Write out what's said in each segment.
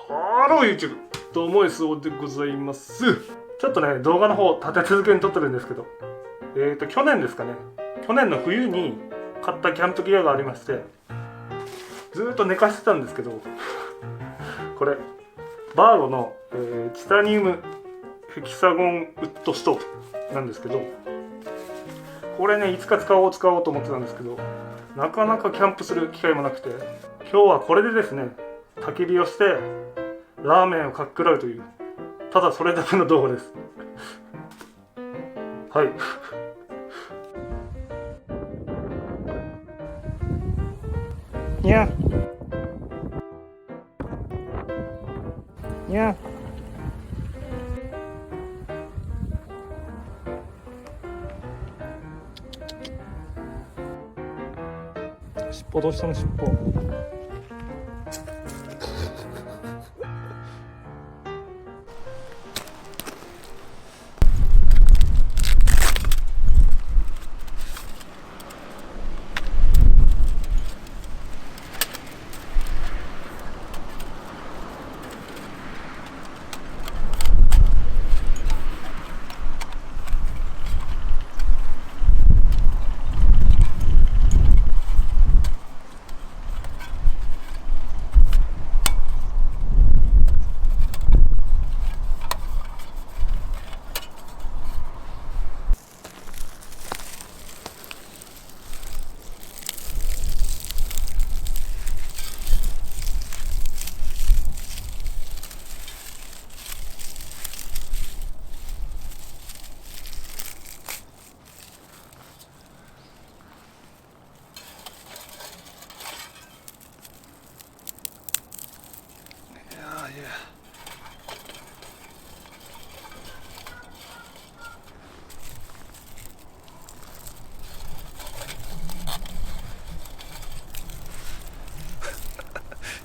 ハロー YouTube どうも SO でございます。ちょっとね動画の方立て続けに撮ってるんですけど、去年ですかね、去年の冬に買ったキャンプギアがありまして、ずーっと寝かしてたんですけど、これバーゴの、チタニウムヘキサゴンウッドストーブなんですけど、これねいつか使おうと思ってたんですけど、なかなかキャンプする機会もなくて、今日はこれでですね焚き火をしてラーメンをかっくらうという、ただそれだけの動画です。はいにゃにゃ尻尾どうしたの、尻尾。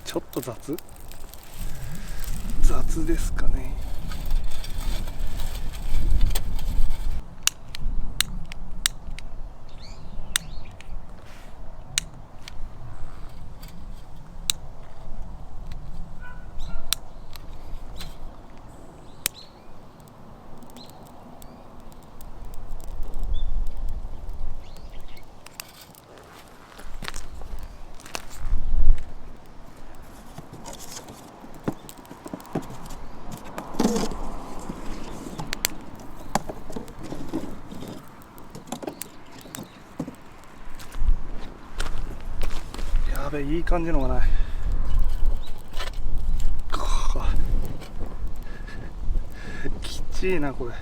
ちょっと雑ですかね。やべえ、いい感じのがない。きちいなこれ。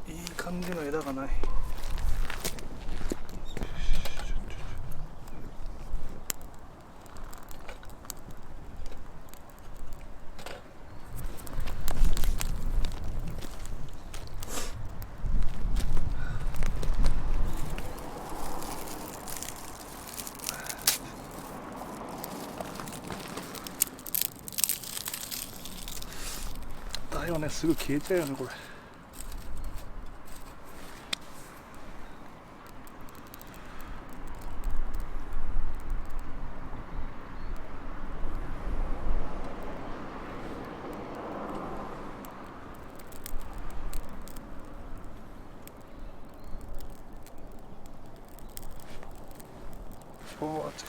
いい感じの枝がない。だよね、すぐ消えちゃうよねこれ。おお、熱い。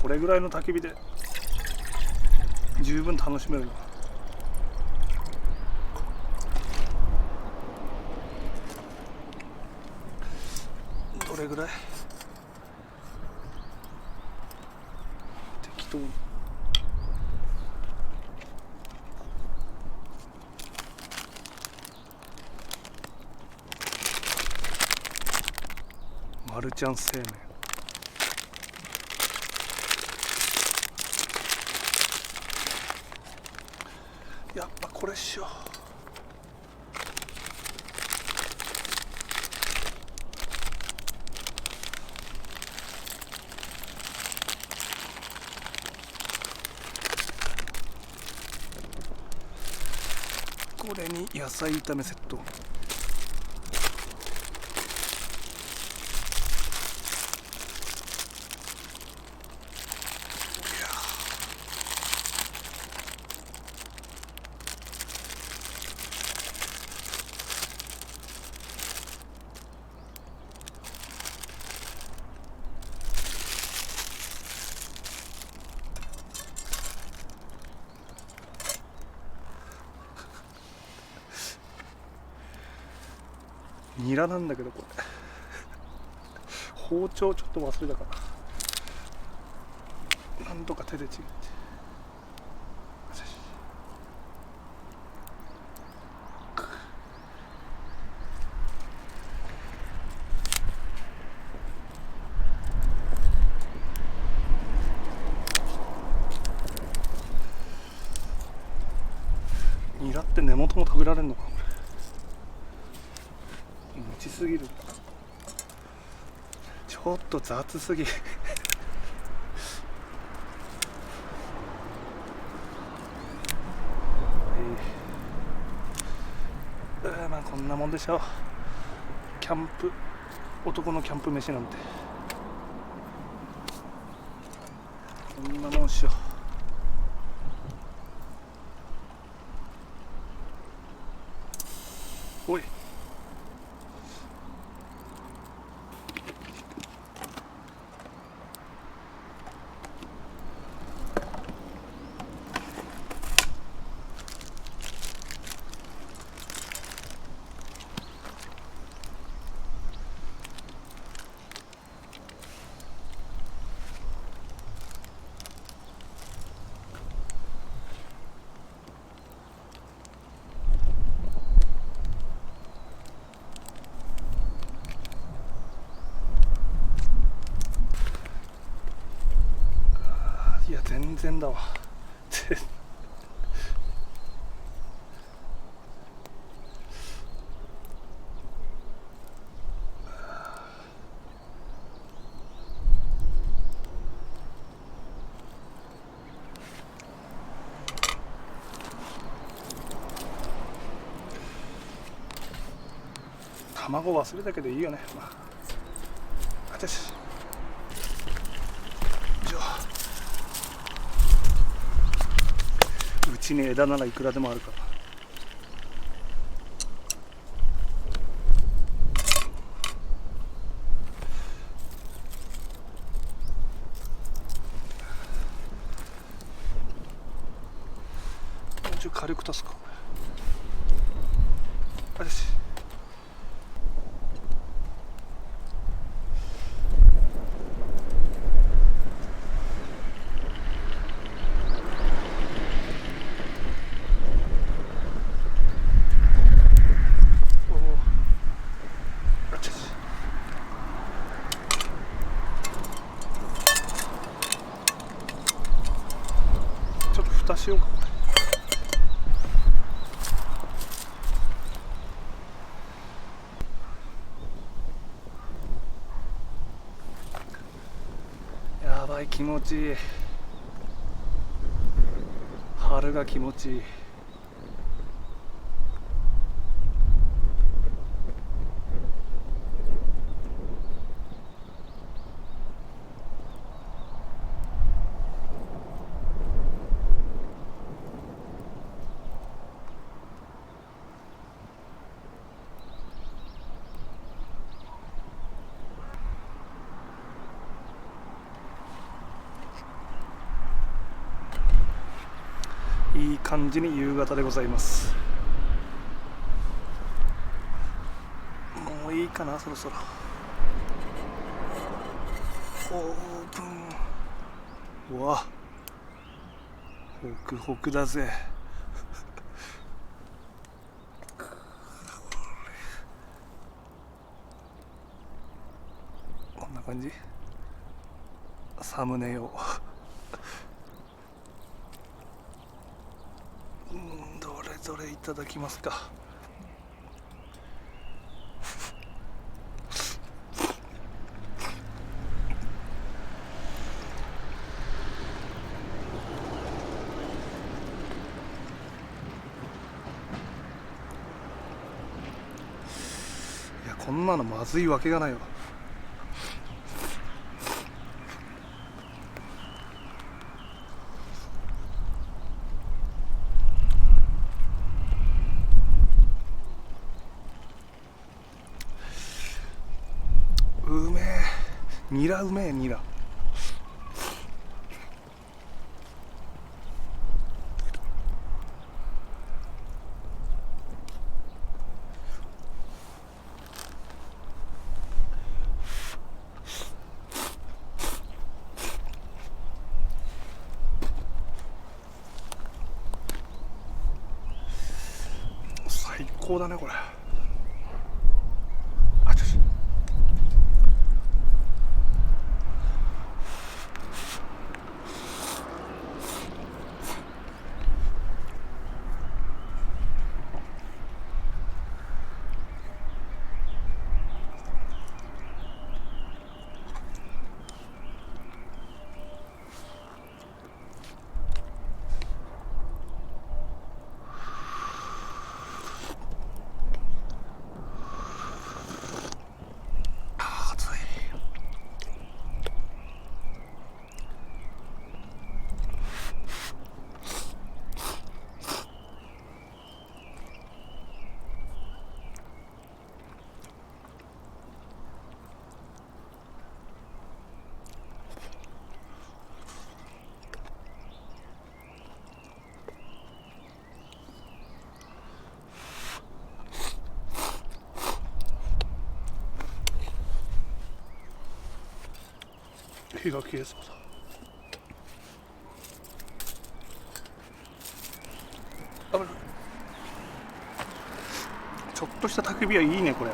これぐらいの焚き火で十分楽しめるな。どれぐらい適当に。マルちゃん製麺、やっぱこれっしょ。これに野菜炒めセット。ニラなんだけど、これ包丁ちょっと忘れたからなんとか手でちぎって。ニラって根元も食べられるのか。持ちすぎる、ちょっと雑すぎまあこんなもんでしょう。キャンプ、男のキャンプ飯なんてこんなもんっしょ。おい、いや全然だわ卵忘れたけどいいよね。まあ、あたしうちに枝ならいくらでもあるから。もうちょい軽く足すか。あたしちょっと蓋しようか。やばい、気持ちいい。春が気持ちいい。感じに夕方でございます。もういいかな、そろそろオープン。うわ、ホクホクだぜ。こんな感じ。サムネ用どれどれいただきますか。いや、こんなのまずいわけがないわ。うめえ、ニラうめえ、ニラ。最高だねこれ。あちょちょ。火が消えそうだ。あ、ちょっとした焚き火はいいねこれ。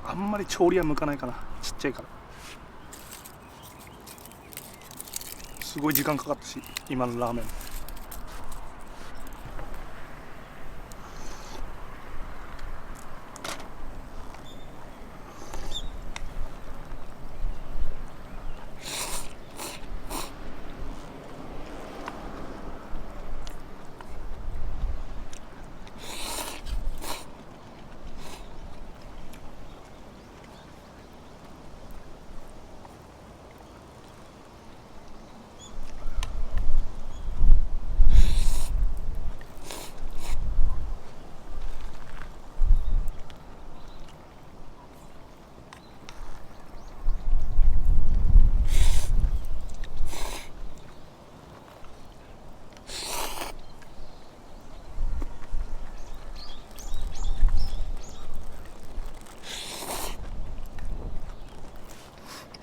あんまり調理は向かないかな、ちっちゃいから。すごい時間かかったし、今のラーメン。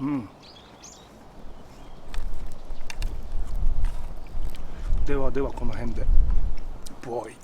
うん。ではではこの辺でボーイ。